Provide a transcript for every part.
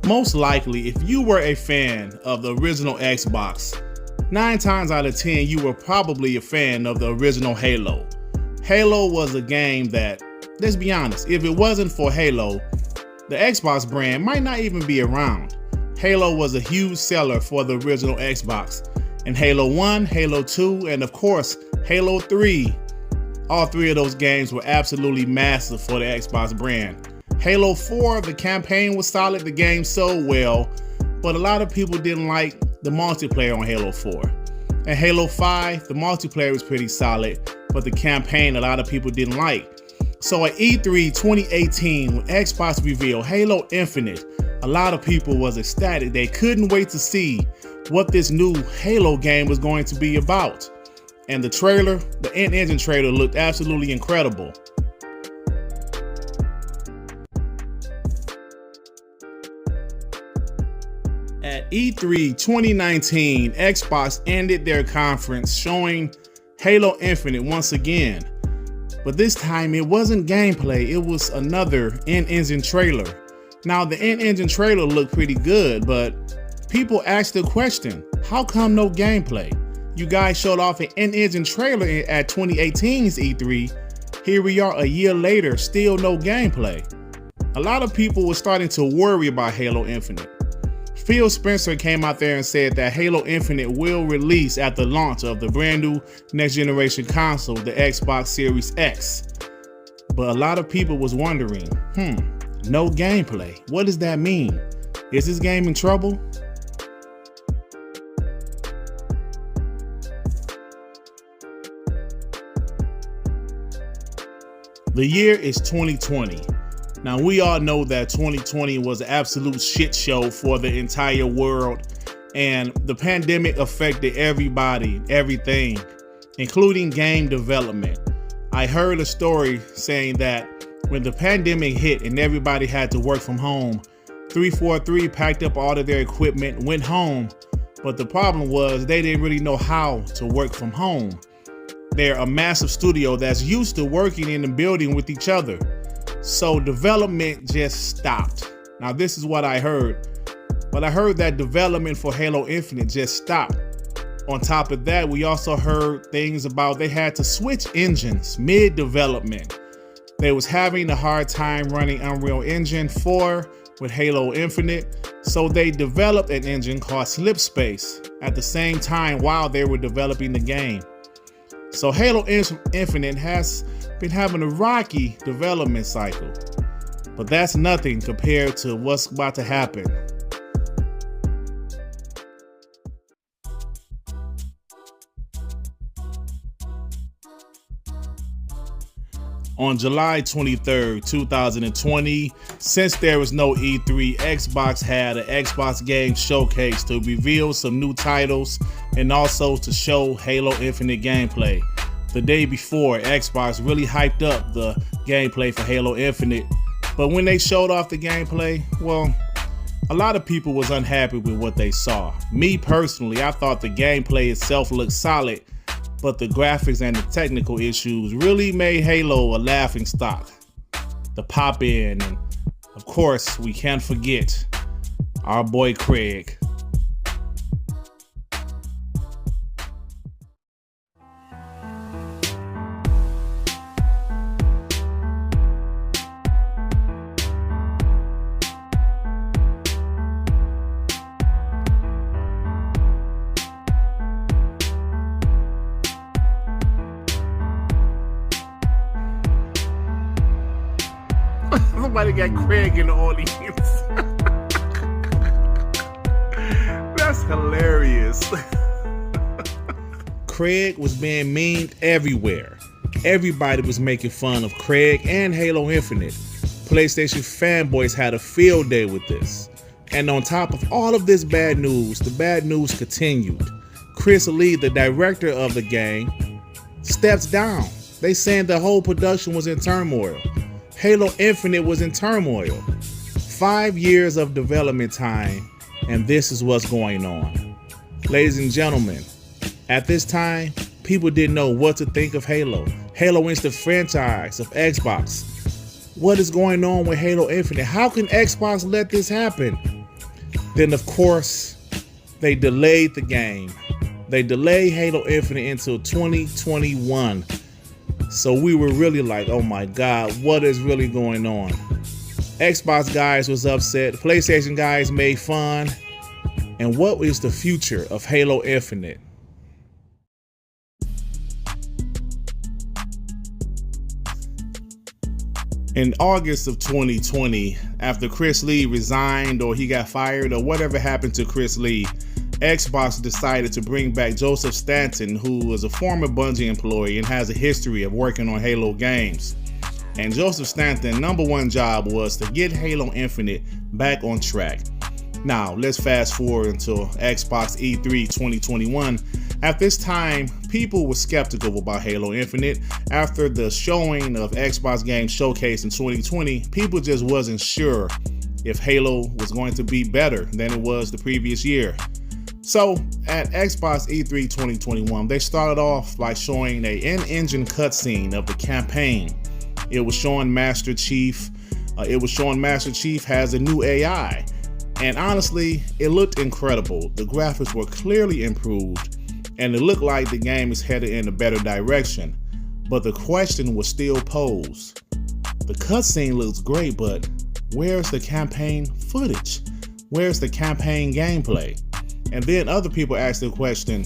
Most likely, if you were a fan of the original Xbox, 9 times out of 10 you were probably a fan of the original Halo. Halo was a game that, let's be honest, if it wasn't for Halo, the Xbox brand might not even be around. Halo was a huge seller for the original Xbox, and Halo 1, Halo 2, and of course, Halo 3. All 3 of those games were absolutely massive for the Xbox brand. Halo 4, the campaign was solid, the game sold well, but a lot of people didn't like the multiplayer on Halo 4. And Halo 5, the multiplayer was pretty solid, but the campaign a lot of people didn't like. So at E3 2018, when Xbox revealed Halo Infinite, a lot of people was ecstatic. They couldn't wait to see what this new Halo game was going to be about. And the trailer, the in-engine trailer, looked absolutely incredible. At E3 2019, Xbox ended their conference showing Halo Infinite once again. But this time it wasn't gameplay, it was another in-engine trailer. Now the in-engine trailer looked pretty good, but people asked the question, how come no gameplay? You guys showed off an in-engine trailer at 2018's E3. Here we are a year later, still no gameplay. A lot of people were starting to worry about Halo Infinite. PhilSpencer came out there and said that Halo Infinite will release at the launch of the brand new next generation console, the Xbox Series X. But a lot of people was wondering, no gameplay. What does that mean? Is this game in trouble? The year is 2020. Now, we all know that 2020 was an absolute shit show for the entire world, and the pandemic affected everybody, everything, including game development. I heard a story saying that when the pandemic hit and everybody had to work from home, 343 packed up all of their equipment, went home, but the problem was they didn't really know how to work from home. They're a massive studio that's used to working in the building with each other. So development just stopped. Now this is what I heard, but I heard that development for Halo Infinite just stopped. On top of that, we also heard things about they had to switch engines mid-development. They was having a hard time running Unreal Engine 4 with Halo Infinite, so they developed an engine called Slipspace at the same time while they were developing the game. So Halo Infinite has been having a rocky development cycle, but that's nothing compared to what's about to happen. On July 23rd, 2020, since there was no E3, Xbox had an Xbox Game Showcase to reveal some new titles and also to show Halo Infinite gameplay. The day before, Xbox really hyped up the gameplay for Halo Infinite, but when they showed off the gameplay, well, a lot of people was unhappy with what they saw. Me personally, I thought the gameplay itself looked solid, but the graphics and the technical issues really made Halo a laughingstock. The pop-in, and of course, we can't forget our boy Craig. Somebody got Craig in the audience. That's hilarious. Craig was being memed everywhere. Everybody was making fun of Craig and Halo Infinite. PlayStation fanboys had a field day with this. And on top of all of this bad news, the bad news continued. Chris Lee, the director of the game, steps down. They saying the whole production was in turmoil. Halo Infinite was in turmoil. 5 years of development time, and this is what's going on. Ladies and gentlemen, at this time, people didn't know what to think of Halo. Halo is the franchise of Xbox. What is going on with Halo Infinite? How can Xbox let this happen? Then, of course, they delayed the game. They delayed Halo Infinite until 2021. So we were really like, oh my God, what is really going on? Xbox guys was upset. PlayStation guys made fun. And what is the future of Halo Infinite? In August of 2020, after Chris Lee resigned or he got fired or whatever happened to Chris Lee, Xbox decided to bring back Joseph Stanton, who was a former Bungie employee and has a history of working on Halo games. And Joseph Stanton's #1 job was to get Halo Infinite back on track. Now, let's fast forward until Xbox E3 2021. At this time, people were skeptical about Halo Infinite. After the showing of Xbox Games Showcase in 2020, people just wasn't sure if Halo was going to be better than it was the previous year. So, at Xbox E3 2021, they started off by showing an in-engine cutscene of the campaign. It was showing Master Chief. Master Chief has a new AI. And honestly, it looked incredible. The graphics were clearly improved, and it looked like the game is headed in a better direction. But the question was still posed. The cutscene looks great, but where's the campaign footage? Where's the campaign gameplay? And then other people asked the question,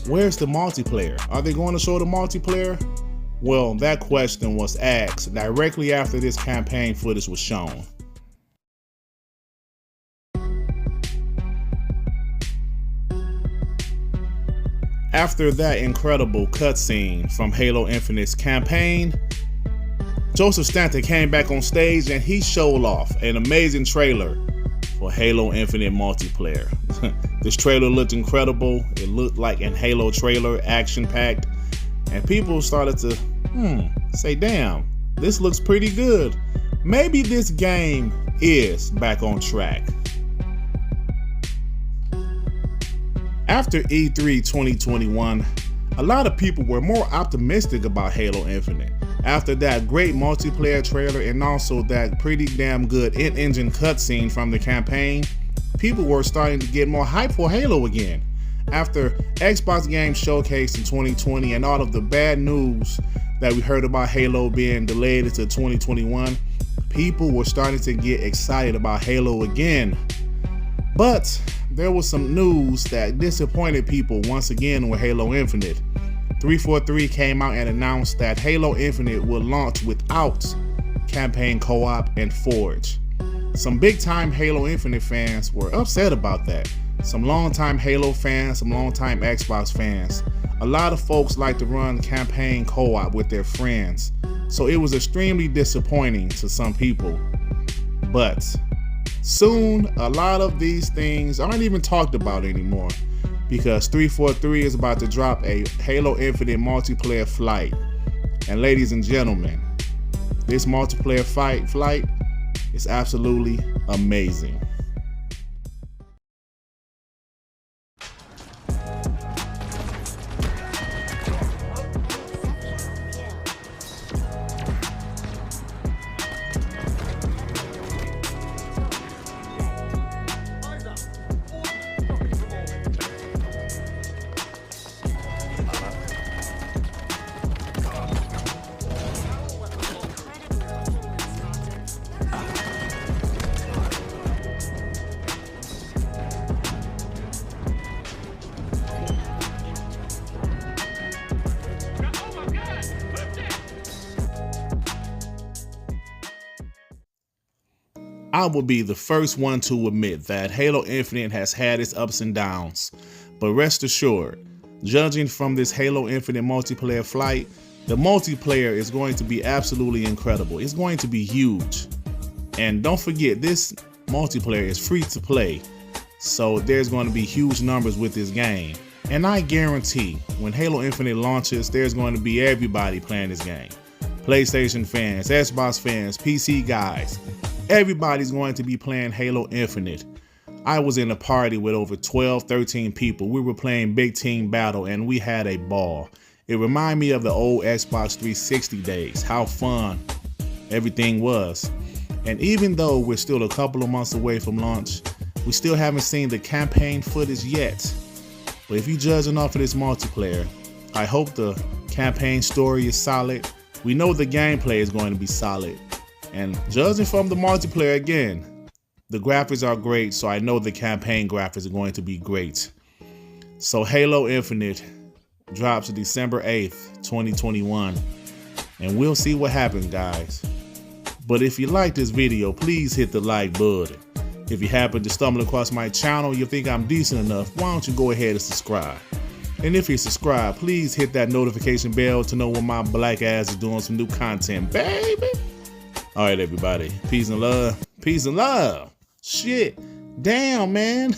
where's the multiplayer? Are they going to show the multiplayer? Well, that question was asked directly after this campaign footage was shown. After that incredible cutscene from Halo Infinite's campaign, Joseph Stanton came back on stage and he showed off an amazing trailer for Halo Infinite multiplayer. This trailer looked incredible. It looked like an Halo trailer, action-packed, and people started to say, damn, this looks pretty good. Maybe this game is back on track. After E3 2021, a lot of people were more optimistic about Halo Infinite. After that great multiplayer trailer and also that pretty damn good in-engine cutscene from the campaign, people were starting to get more hype for Halo again. After Xbox Games Showcase in 2020 and all of the bad news that we heard about Halo being delayed into 2021, people were starting to get excited about Halo again. But there was some news that disappointed people once again with Halo Infinite. 343 came out and announced that Halo Infinite will launch without campaign co-op and Forge. Some big-time Halo Infinite fans were upset about that. Some long-time Halo fans, some long-time Xbox fans. A lot of folks like to run campaign co-op with their friends, so it was extremely disappointing to some people. But soon, a lot of these things aren't even talked about anymore because 343 is about to drop a Halo Infinite multiplayer flight. And ladies and gentlemen, this multiplayer flight is absolutely amazing. I will be the first one to admit that Halo Infinite has had its ups and downs, but rest assured, judging from this Halo Infinite multiplayer flight, the multiplayer is going to be absolutely incredible. It's going to be huge. And don't forget, this multiplayer is free to play, so there's going to be huge numbers with this game. And I guarantee when Halo Infinite launches, there's going to be everybody playing this game. PlayStation fans, Xbox fans, PC guys. Everybody's going to be playing Halo Infinite. I was in a party with over 12, 13 people. We were playing big team battle and we had a ball. It reminded me of the old Xbox 360 days, how fun everything was. And even though we're still a couple of months away from launch, We still haven't seen the campaign footage yet. But if you're judging off of this multiplayer, I hope the campaign story is solid. We know the gameplay is going to be solid. And judging from the multiplayer again, the graphics are great, so I know the campaign graphics are going to be great. So Halo Infinite drops December 8th, 2021. And we'll see what happens, guys. But if you like this video, please hit the like button. If you happen to stumble across my channel, you think I'm decent enough, why don't you go ahead and subscribe? And if you subscribe, please hit that notification bell to know when my black ass is doing some new content, baby. All right, everybody. Peace and love. Peace and love. Shit. Damn, man.